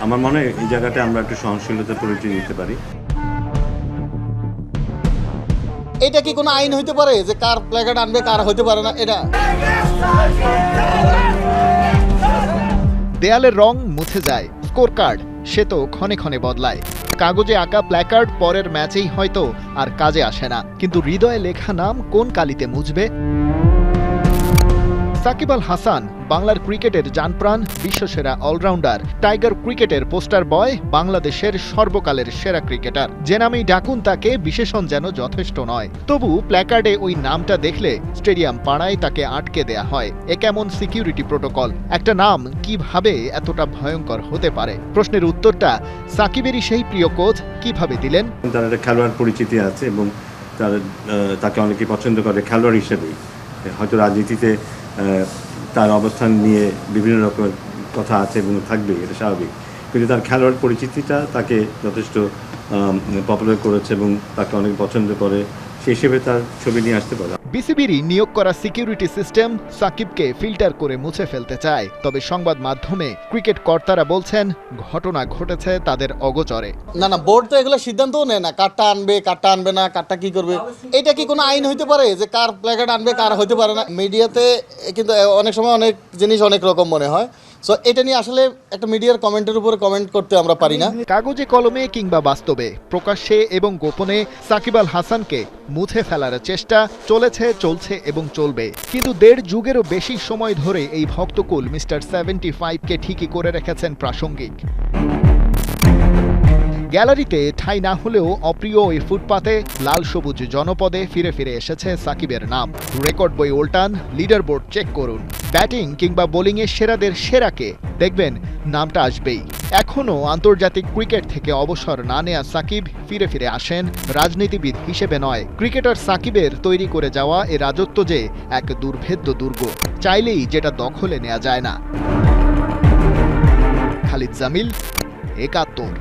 আমার মনে হয় এই জায়গাটা আমরা একটু সহনশীলতার পরিচয় দিতে পারি। এটা কি কোনো আইন হইতে পারে যে কার প্ল্যাকার্ড আনবে কার হইতে পারে না? এটা দেয়ালের রং মুছে যায়, স্কোর কার্ড সে তো ক্ষণে ক্ষণে বদলায়। কাগজে আঁকা প্ল্যাকার্ড পরের ম্যাচেই হয়তো আর কাজে আসে না, কিন্তু হৃদয়ে লেখা নাম কোন কালিতে মুছবে? সাকিব আল হাসান বাংলার ক্রিকেটের জানপ্রাণ, বিশ্বসেরা অলরাউন্ডার, টাইগার ক্রিকেটের পোস্টার বয়, বাংলাদেশের সর্বকালের সেরা ক্রিকেটার। যে নামেই ডাকুন তাকে বিশেষণ যেন যথেষ্ট নয়। তবু প্ল্যাকার্ডে ওই নামটা দেখলে স্টেডিয়াম পাড়ায় তাকে আটকে দেয়া হয়। এ কেমন সিকিউরিটি প্রোটোকল? একটা নাম কিভাবে এতটা ভয়ঙ্কর হতে পারে? প্রশ্নের উত্তরটা সাকিবেরই সেই প্রিয় কোচ কিভাবে দিলেন। তার একটা খেলোয়াড় পরিচিতি আছে এবং তাকে অনেকে পছন্দ করে খেলোয়াড় হিসেবেই। হয়তো রাজনীতিতে তার অবস্থান নিয়ে বিভিন্ন রকমের কথা আছে এবং থাকবে, এটা স্বাভাবিক, কিন্তু তার খেলোয়াড় পরিচিতিটা তাকে যথেষ্ট পপুলার করেছে এবং তাকে অনেক পছন্দ করে, সেই হিসেবে তার ছবি নিয়ে আসতে পারে। বিসিবিরই নিয়োগ করা সিকিউরিটি সিস্টেম সাকিবকে ফিল্টার করে মুছে ফেলতে চায়। তবে সংবাদ মাধ্যমে ক্রিকেট কর্তারা বলছেন ঘটনা ঘটেছে তাদের অগোচরে। না, বোর্ড তো এগুলো সিদ্ধান্তও নেয় না, কারটা আনবে কারটা আনবে না, কারটা কি করবে। এটা কি কোনো আইন হইতে পারে যে কার প্ল্যাকার্ড আনবে কার হইতে পারে না? মিডিয়াতে কিন্তু অনেক সময় অনেক জিনিস অনেক রকম মনে হয়। সো এটা নিয়ে আসলে একটা মিডিয়ার কমেন্টের উপরে কমেন্ট করতে আমরা পারি না। কাগজে কলমে কিংবা বাস্তবে, প্রকাশ্যে এবং গোপনে সাকিব আল হাসানকে মুছে ফেলার চেষ্টা চলেছে, চলছে এবং চলবে। কিন্তু ১.৫ যুগেরও বেশি সময় ধরে এই ভক্তকুল মিস্টার 75কে ঠিকই করে রেখেছেন প্রাসঙ্গিক। গ্যালারিতে ঠাঁই না হলেও অপ্রিয় ওই ফুটপাতে লাল সবুজ জনপদে ফিরে ফিরে এসেছে সাকিবের নাম। রেকর্ড বই উল্টান, লিডার বোর্ড চেক করুন, ব্যাটিং কিংবা বোলিংয়ে সেরাদের সেরাকে দেখবেন নামটা আসবেই। এখনও আন্তর্জাতিক ক্রিকেট থেকে অবসর না নেয়া সাকিব ফিরে ফিরে আসেন রাজনীতিবিদ হিসেবে নয়। ক্রিকেটার সাকিবের তৈরি করে যাওয়া এ রাজত্ব যে এক দুর্ভেদ্য দুর্গ, চাইলেই যেটা দখলে নেওয়া যায় না। খালিদ জামিল, ৭১।